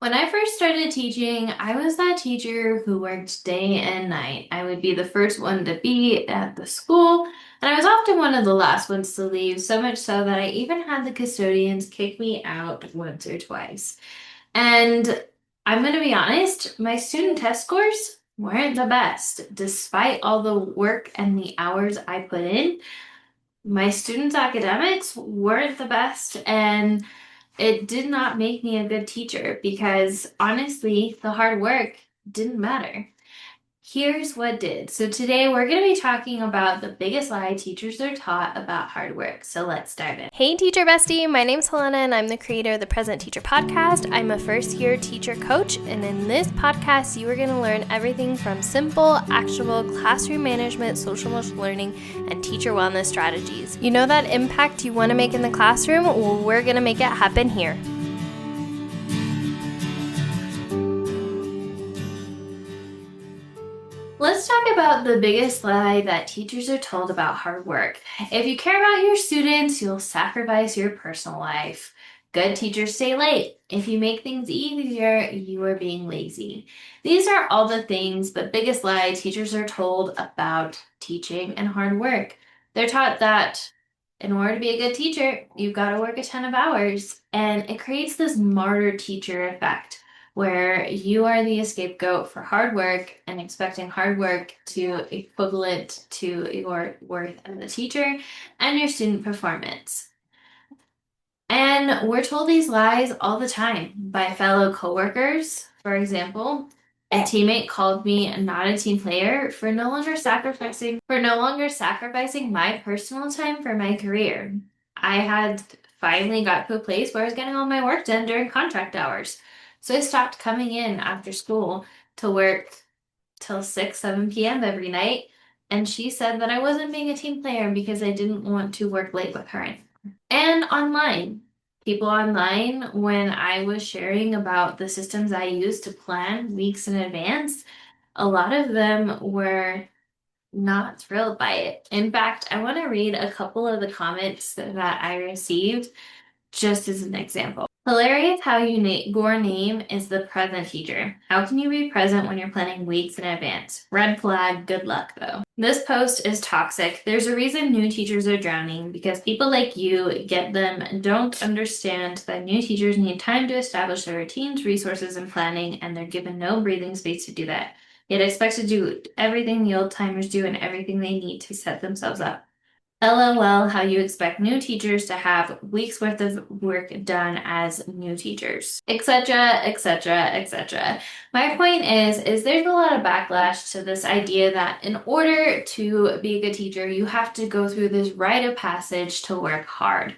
When I first started teaching, I was that teacher who worked day and night. I would be the first one to be at the school, and I was often one of the last ones to leave, so much so that I even had the custodians kick me out once or twice. And I'm going to be honest, my student test scores weren't the best. Despite all the work and the hours I put in, my students' academics weren't the best, and it did not make me a good teacher because honestly, the hard work didn't matter. Here's what did. So today we're going to be talking about the biggest lie teachers are taught about hard work. So let's dive in. Hey, teacher bestie. My name's Helena, and I'm the creator of the Present Teacher Podcast. I'm a first-year teacher coach, and in this podcast, you are going to learn everything from simple, actionable classroom management, social emotional learning, and teacher wellness strategies. You know that impact you want to make in the classroom? Well, we're going to make it happen here. Let's talk about the biggest lie that teachers are told about hard work. If you care about your students, you'll sacrifice your personal life. Good teachers stay late. If you make things easier, you are being lazy. These are all the things, but biggest lie teachers are told about teaching and hard work. They're taught that in order to be a good teacher, you've got to work a ton of hours, and it creates this martyr teacher effect where you are the scapegoat for hard work and expecting hard work to equivalent to your worth as a teacher and your student performance. And we're told these lies all the time by fellow coworkers. For example, a teammate called me not a team player for no longer sacrificing my personal time for my career. I had finally got to a place where I was getting all my work done during contract hours. So I stopped coming in after school to work till 6, 7 p.m. every night. And she said that I wasn't being a team player because I didn't want to work late with her. And online. People online, when I was sharing about the systems I use to plan weeks in advance, a lot of them were not thrilled by it. In fact, I want to read a couple of the comments that I received just as an example. Hilarious how your name is the present teacher. How can you be present when you're planning weeks in advance? Red flag, good luck though. This post is toxic. There's a reason new teachers are drowning because people like you get them and don't understand that new teachers need time to establish their routines, resources, and planning, and they're given no breathing space to do that. Yet expect to do everything the old timers do and everything they need to set themselves up. LOL, how you expect new teachers to have weeks worth of work done as new teachers, etc., etc., etc. My point is there's a lot of backlash to this idea that in order to be a good teacher, you have to go through this rite of passage to work hard.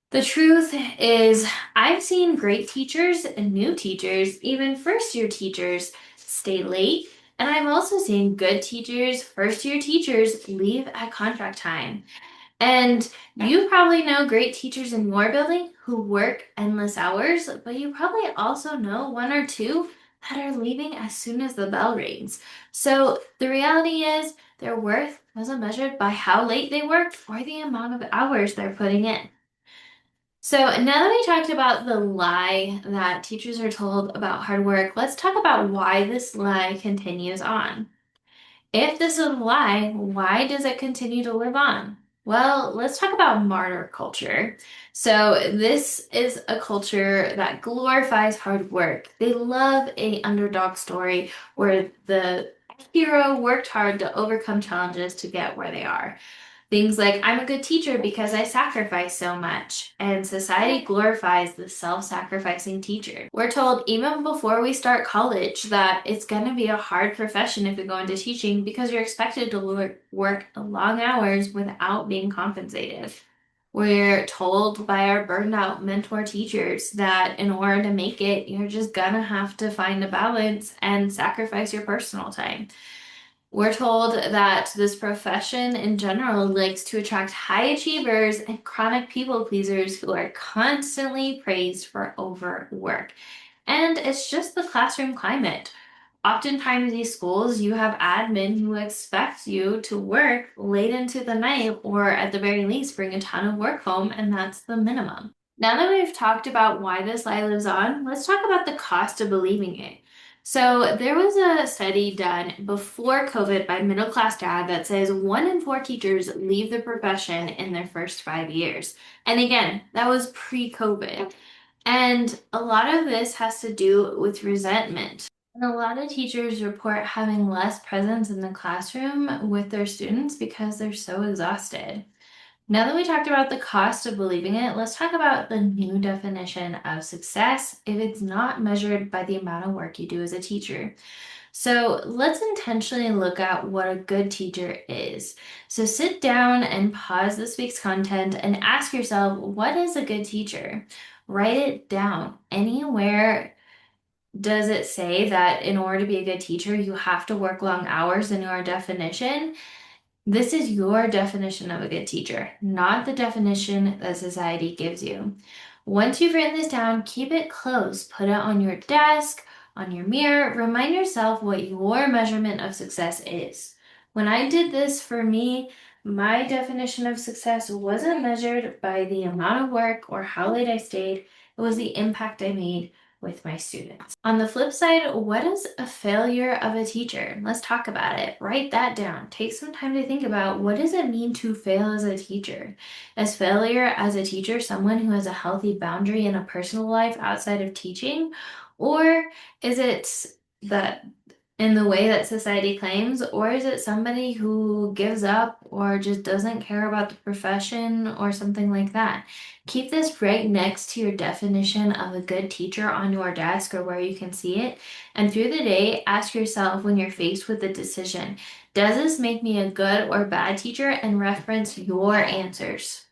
The truth is, I've seen great teachers and new teachers, even first year teachers, stay late. And I've also seen good teachers, first year teachers, leave at contract time. And you probably know great teachers in your building who work endless hours, but you probably also know one or two that are leaving as soon as the bell rings. So the reality is their worth wasn't measured by how late they worked or the amount of hours they're putting in. So now that we talked about the lie that teachers are told about hard work, let's talk about why this lie continues on. If this is a lie, why does it continue to live on? Well, let's talk about martyr culture. So this is a culture that glorifies hard work. They love a underdog story where the hero worked hard to overcome challenges to get where they are. Things like, I'm a good teacher because I sacrifice so much. And society glorifies the self sacrificing teacher. We're told even before we start college that it's going to be a hard profession if you go into teaching because you're expected to work long hours without being compensated. We're told by our burnout mentor teachers that in order to make it, you're just gonna have to find a balance and sacrifice your personal time. We're told that this profession in general likes to attract high achievers and chronic people pleasers who are constantly praised for overwork. And it's just the classroom climate. Oftentimes, these schools, you have admin who expect you to work late into the night or at the very least bring a ton of work home, and that's the minimum. Now that we've talked about why this lie lives on, let's talk about the cost of believing it. So, there was a study done before COVID by Middle Class Dad that says 1 in 4 teachers leave the profession in their first 5 years. And again, that was pre-COVID. And a lot of this has to do with resentment. And a lot of teachers report having less presence in the classroom with their students because they're so exhausted. Now that we talked about the cost of believing it, let's talk about the new definition of success if it's not measured by the amount of work you do as a teacher. So let's intentionally look at what a good teacher is. So sit down and pause this week's content and ask yourself, what is a good teacher? Write it down. Anywhere does it say that in order to be a good teacher, you have to work long hours in your definition? This is your definition of a good teacher, not the definition that society gives you. Once you've written this down, keep it close. Put it on your desk, on your mirror. Remind yourself what your measurement of success is. When I did this for me, my definition of success wasn't measured by the amount of work or how late I stayed. It was the impact I made with my students. On the flip side, what is a failure of a teacher? Let's talk about it. Write that down. Take some time to think about what does it mean to fail as a teacher? Is failure as a teacher someone who has a healthy boundary in a personal life outside of teaching? Or is it that in the way that society claims, or is it somebody who gives up or just doesn't care about the profession or something like that? Keep this right next to your definition of a good teacher on your desk or where you can see it. And through the day, ask yourself when you're faced with a decision, does this make me a good or bad teacher? And reference your answers,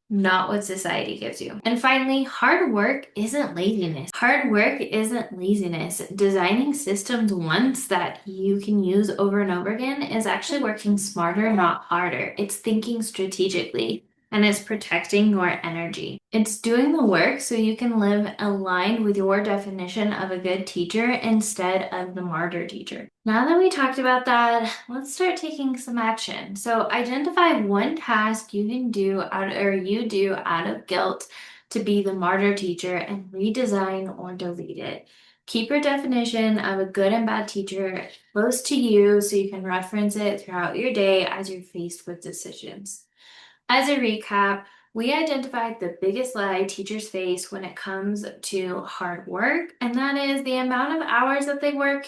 not what society gives you. And finally, hard work isn't laziness. Hard work isn't laziness. Designing systems once that you can use over and over again is actually working smarter, not harder. It's thinking strategically and it's protecting your energy. It's doing the work so you can live aligned with your definition of a good teacher instead of the martyr teacher. Now that we talked about that, let's start taking some action. So identify one task you can do you do out of guilt to be the martyr teacher and redesign or delete it. Keep your definition of a good and bad teacher close to you so you can reference it throughout your day as you're faced with decisions. As a recap, we identified the biggest lie teachers face when it comes to hard work, and that is the amount of hours that they work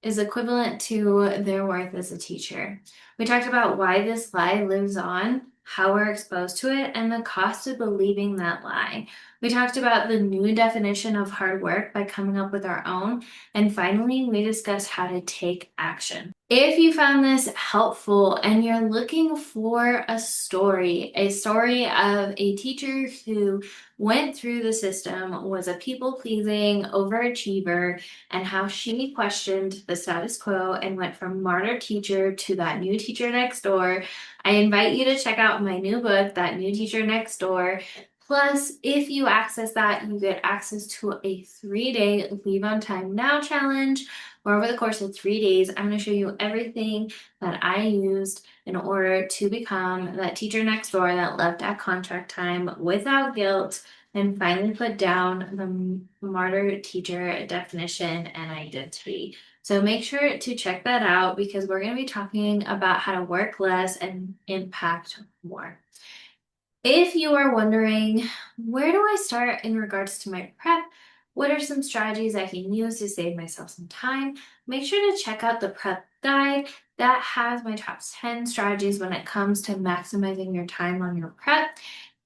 is equivalent to their worth as a teacher. We talked about why this lie lives on, how we're exposed to it, and the cost of believing that lie. We talked about the new definition of hard work by coming up with our own. And finally, we discussed how to take action. If you found this helpful and you're looking for a story of a teacher who went through the system, was a people-pleasing overachiever, and how she questioned the status quo and went from martyr teacher to that new teacher next door, I invite you to check out my new book, That New Teacher Next Door. Plus, if you access that, you get access to a 3-day Leave on Time Now challenge, where over the course of 3 days, I'm going to show you everything that I used in order to become that teacher next door that left at contract time without guilt and finally put down the martyr teacher definition and identity. So make sure to check that out because we're going to be talking about how to work less and impact more. If you are wondering, where do I start in regards to my prep? What are some strategies I can use to save myself some time? Make sure to check out the prep guide that has my top 10 strategies when it comes to maximizing your time on your prep.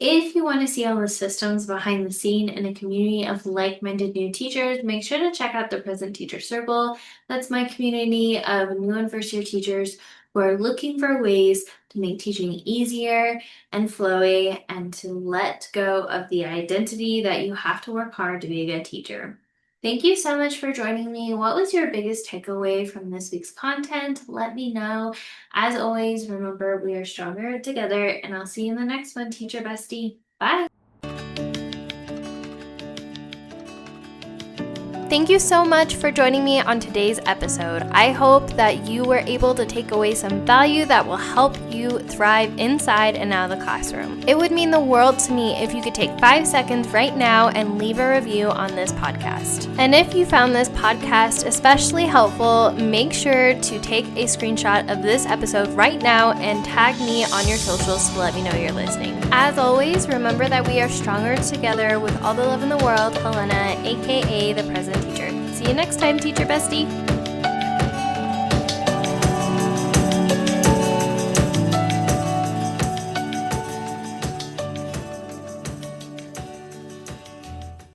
If you want to see all the systems behind the scene in a community of like-minded new teachers, make sure to check out the Present Teacher Circle. That's my community of new and first-year teachers who are looking for ways to make teaching easier and flowy and to let go of the identity that you have to work hard to be a good teacher. Thank you so much for joining me. What was your biggest takeaway from this week's content? Let me know. As always, remember we are stronger together, and I'll see you in the next one, Teacher Bestie. Bye. Thank you so much for joining me on today's episode. I hope that you were able to take away some value that will help you thrive inside and out of the classroom. It would mean the world to me if you could take 5 seconds right now and leave a review on this podcast. And if you found this podcast especially helpful, make sure to take a screenshot of this episode right now and tag me on your socials to let me know you're listening. As always, remember that we are stronger together with all the love in the world. Helena, aka the Present Teacher. See you next time, Teacher Bestie.